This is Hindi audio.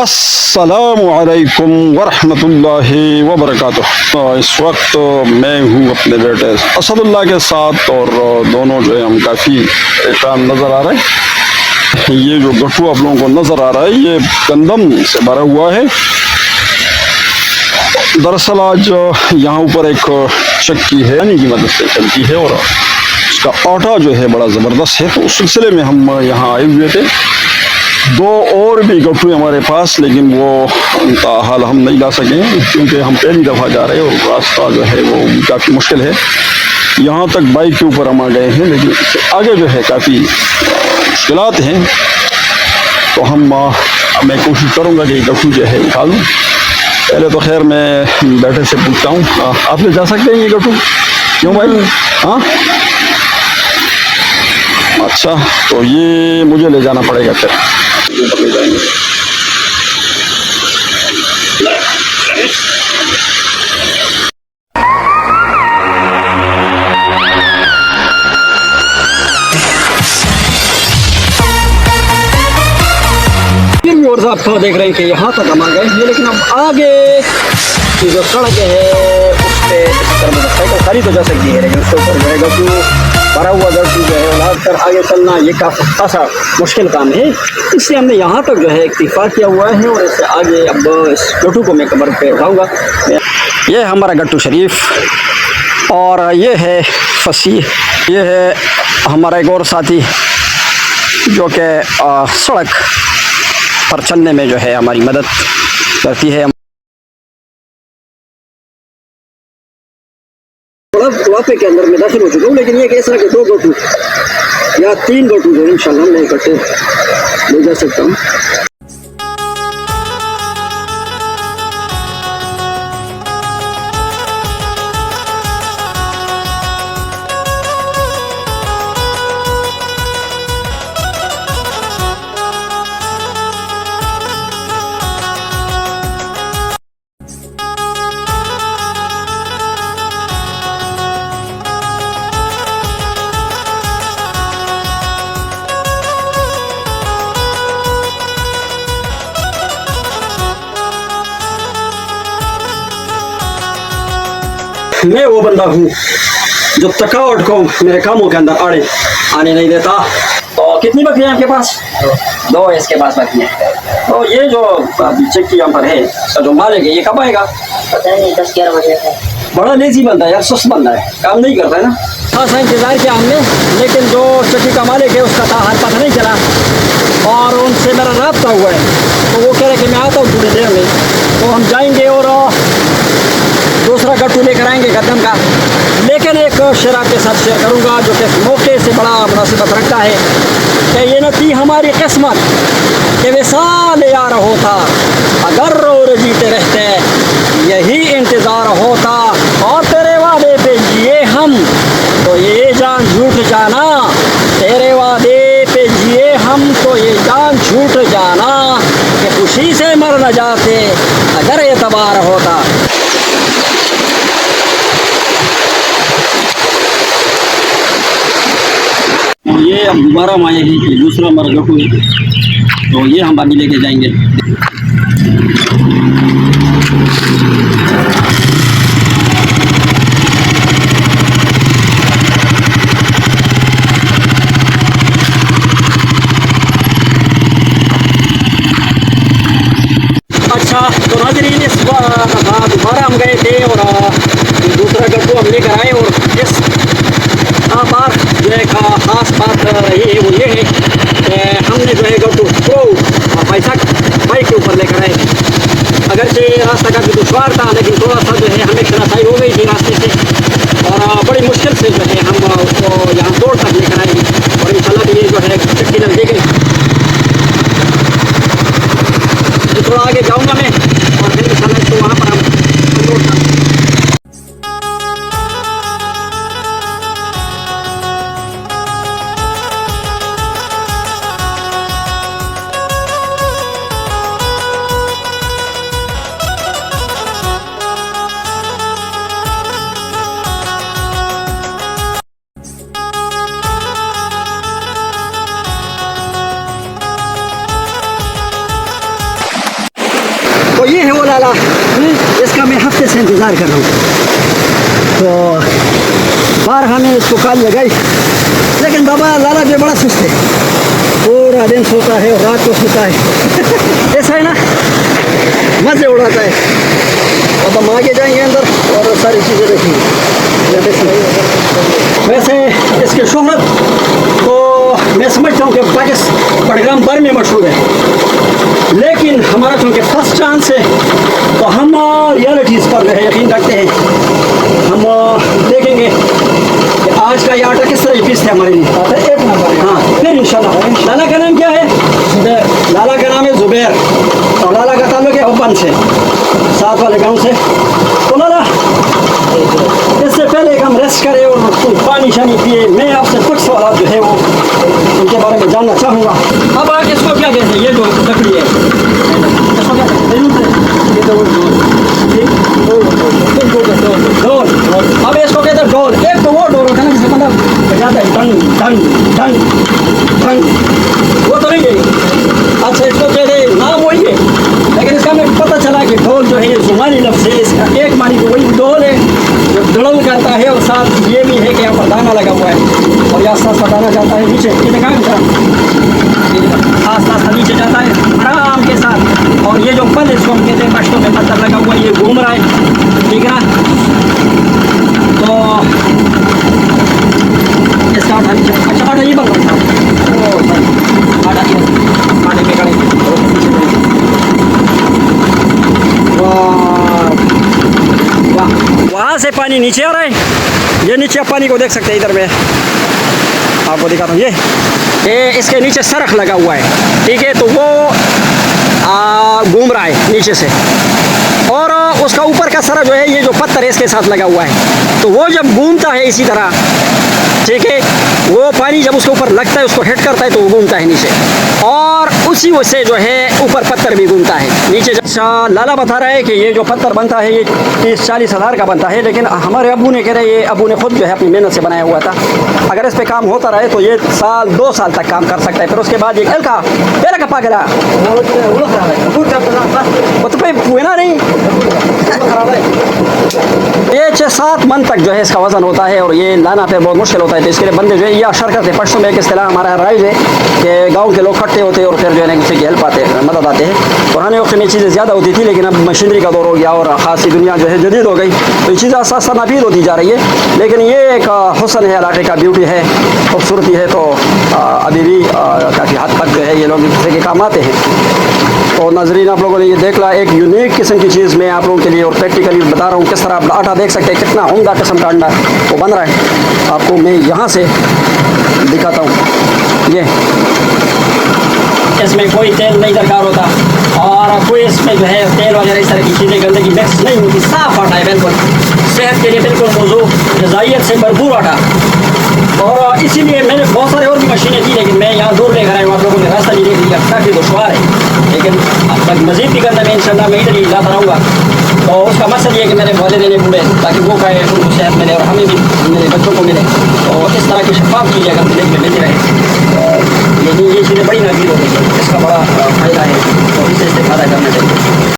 अस्सलामु अलैकुम वरहमतुल्लाहि वबरकातुह। इस वक्त मैं हूँ अपने बेटे असदुल्लाह के साथ और दोनों जो है हम काफ़ी परेशान नज़र आ रहे हैं। ये जो गट्टू आप लोगों को नज़र आ रहा है ये गंदम से भरा हुआ है। दरअसल आज यहाँ ऊपर एक चक्की है यानी की मदद से चलती है और उसका आटा जो है बड़ा ज़बरदस्त है, तो उस सिलसिले में हम यहाँ आए हुए थे। दो और भी गट्टू हमारे पास, लेकिन वो उनका हाल हम नहीं ला सके क्योंकि हम पहली दफ़ा जा रहे हैं और रास्ता जो है वो काफ़ी मुश्किल है। यहाँ तक बाइक के ऊपर हम आ गए हैं, लेकिन इससे आगे जो है काफ़ी मुश्किलात हैं। तो मैं कोशिश करूँगा कि गट्टू जो है निकाल दूँ। पहले तो खैर मैं बेटे से पूछता हूँ, आप ले जा सकते हैं ये गट्टू? क्यों भाई? हाँ अच्छा, तो ये मुझे ले जाना पड़ेगा फिर। ले जाएंगे। और आप तो देख रहे हैं कि यहाँ तक हम आ गए हैं, लेकिन अब आगे की जो सड़क है उस पर इस तरह मोटरसाइकिल खड़ी तो जा सकती है, लेकिन उसके ऊपर जाएगा तो भरा हुआ गट्टू जो है उलाद कर आगे चलना ये काफ़ी खासा मुश्किल काम है। इसलिए हमने यहाँ तक जो है इक्तिफा किया हुआ है और इससे आगे अब इस गट्टू को मैं कमर पे उठाऊँगा। ये हमारा गट्टू शरीफ और ये है फसीह, ये है हमारा एक और साथी जो कि सड़क पर चलने में जो है हमारी मदद करती है। वापे के अंदर मैं दाखिल हो चुका हूँ, लेकिन ये कैसा कि 2 गट्टू या 3 गट्टू जो इंशाल्लाह मैं इकट्ठे ले जा सकता हूँ। मैं वो बंदा हूँ जो थकावट को मेरे कामों के अंदर आने नहीं देता। तो कितनी बकरियां आपके पास? 2 इसके पास बकरियां। तो ये जो चक्की यहाँ पर है जो मालिक है ये कब आएगा? पता नहीं, 10-11 बजे। बड़ा लेजी बंदा है यार, सुस्त बंदा है, काम नहीं करता है ना। खासा इंतजार किया हमने, लेकिन जो चक्की का मालिक है उसका हाथ पता नहीं चला और उनसे मेरा रब्ता हुआ है। तो वो कह रहे कि मैं आता हूँ थोड़ी देर में। तो हम जाएंगे और दूसरा गट्टू लेकर आएंगे गंदम का, लेकिन एक शेर आपके साथ शेयर करूंगा जो कि मौके से बड़ा मुनासिबत रखता है कि ये न थी हमारी किस्मत कि विसाल यार होता, अगर और जीते रहते यही इंतज़ार होता, और तेरे वादे पे जिए हम तो ये जान झूठ जाना, तेरे वादे पे जिए हम तो ये जान झूठ जाना, कि खुशी से मर न जाते अगर एतबार होता। ये अब दोबारा हम आए हैं कि दूसरा हमारा गट्टू है, तो ये हम अभी लेके जाएंगे। अच्छा, तो नाज़रीन इस दोबारा हम गए थे और दूसरा गट्टू हम लेकर आए और इस बात जो है खास बात रही है वो ये है कि हमने जो है गट्टू को बाइक के ऊपर लेकर आए। अगरचे रास्ता काफ़ी दुश्वार था, लेकिन थोड़ा सा जो है हमें शनाख्ताई हो गई थी रास्ते से और बड़ी मुश्किल से जो है हम उसको यहाँ तोड़ तक लेकर आए और इंशाल्लाह ये जो है चक्की लग दी गई। थोड़ा आगे जाऊँगा मैं और फिर इंशाल्लाह इसको वहाँ पर हम तोड़ तो ये है वो लाला, इसका मैं हफ्ते से इंतज़ार कर रहा हूँ। तो बार हमें इसको काल लगाई, लेकिन बाबा लाला जो बड़ा सुस्त है, पूरा दिन सोता है और रात को सोता है। ऐसा है ना, मज़े उड़ाता है। अब हम आगे जाएंगे अंदर और सारी चीज़ें देखेंगे। वैसे इसकी शोहरत तो मैं समझता हूँ कि पाकिस्तान बड़गाम भर में मशहूर है, लेकिन हमारा चूँकि फर्स्ट चांस है तो हम रियलिटीज़ पर जो है यकीन रखते हैं। हम देखेंगे कि आज का ये आटा किस तरह पीस है हमारे लिए। एक नंबर। हाँ, फिर इंशाल्लाह। लाला का नाम क्या है? जुबैर। लाला का नाम है जुबैर और लाला का ताल्लुक है ओपन से, साथ वाले गांव से। तो लाला, इससे पहले कि हम रेस्ट करें और पानी शानी पिए, मैं आपसे कुछ सवाल जो है वो उनके बारे में जानना चाहूँगा। अब इसको क्या कहते हैं, ये जो लकड़ी है इसको क्या कहते हैं? ये तो ढोल। अब इसको कहते हैं ढोल। एक तो वो ढोल होता है ना जिसमें मतलब बजाता है टंग टंग टंग टंग, वो तो नहीं है। अच्छा, इसको कहते हैं नाम वही है, लेकिन इसका हमें पता चला कि ढोल जो है ये जुमानी लफ्ज़ है। इसका एक मानी तो वही ढोल है जो धड़ल करता है, और साथ ये भी है कि यहाँ पर दाना लगा हुआ है और ये आस्ता आस्ता दाना जाता है नीचे। ये देखा आस्ता आस्ता नीचे जाता है आराम के साथ। और ये जो पल इसको हम कहते हैं पश्तों में पत्थर लगा हुआ है, ये घूम रहा है, ठीक है ना। तो इसका आटा नीचे, अच्छा आटा ये बन रहा था, आटा के कड़े। वहाँ से पानी नीचे आ रहा है, ये नीचे पानी को देख सकते हैं। इधर में आपको दिखाता हूँ, ये इसके नीचे सरख लगा हुआ है, ठीक है। तो वो घूम रहा है नीचे से, और उसका ऊपर का सरा जो है ये जो पत्थर है इसके साथ लगा हुआ है। तो वो जब घूमता है इसी तरह, ठीक है, वो पानी जब उसके ऊपर लगता है, उसको हिट करता है, तो वो घूमता है नीचे, और उसी से जो है ऊपर पत्थर भी घूमता है नीचे। लाला बता रहा है कि ये जो पत्थर बनता है ये 30-40 हज़ार का बनता है, लेकिन हमारे अबू ने कह रहे ये अबू ने खुद जो है अपनी मेहनत से बनाया हुआ था। अगर इस पे काम होता रहे तो ये 1-2 साल तक काम कर सकता है। फिर उसके बाद ये का पागला वो तो हुए ना नहीं, ये 6-7 मन तक जो है इसका वजन होता है, और ये लाना फिर बहुत मुश्किल होता है। तो इसके लिए बंदे जो है या शरकत है, पश्तों में एक इस्तेलाह हमारा राइज है कि गाँव के लोग इकट्ठे होते हैं और फिर जो है ना किसी की हेल्प आते हैं, मदद आते हैं। पुराने वक्त में चीज़ें ज़्यादा होती थी, लेकिन अब मशीनरी का दौर हो गया और ख़ासी दुनिया जो है जदीद हो गई, तो ये चीज़ें आस्ता नाफीद होती जा रही है। लेकिन ये एक हुस्न है इलाके का, ब्यूटी है, खूबसूरती है। तो अभी भी काफ़ी हद तक जो है ये लोग दूसरे के काम आते हैं। तो नाज़रीन, आप लोगों ने ये देख ला, एक यूनिक किस्म की चीज़ मैं आप लोगों के लिए और प्रैक्टिकली बता रहा हूँ किस तरह आप आटा देख सकते हैं, कितना उम्दा किस्म का अंडा वो बन रहा है। आपको मैं यहाँ से दिखाता हूँ। ये इसमें कोई तेल नहीं दरकार होता, और कोई इसमें जो है तेल वगैरह इस तरह की चीज़ें गंदगी मिक्स नहीं होती, साफ़ आटा है बिल्कुल, सेहत के लिए बिल्कुल मौजूद, ग़िज़ाइयत से भरपूर आटा। और इसीलिए मैंने बहुत सारे और भी मशीनें थी, लेकिन मैं यहाँ दूर लेकर आया हूँ। आप लोगों ने रास्ता नहीं देख लिया, काफ़ी दुश्वार है, लेकिन अब तक मज़ीद भी करना मैं इंशाल्लाह मैं इधर ही लाता रहूँगा। तो उसका मकसद ये है कि मेरे वाले देने पूरे, ताकि वो खाए, उनको सेहत मिले और हमें भी मेरे बच्चों को मिले। तो इस तरह की शफाफ चीज़ें अगर मिले में मिलती रहे, लेकिन ये चीज़ें बड़ी नाफीद हो गई है, इसका बड़ा फ़ायदा है, तो इससे इस्तेफादा करना चाहिए।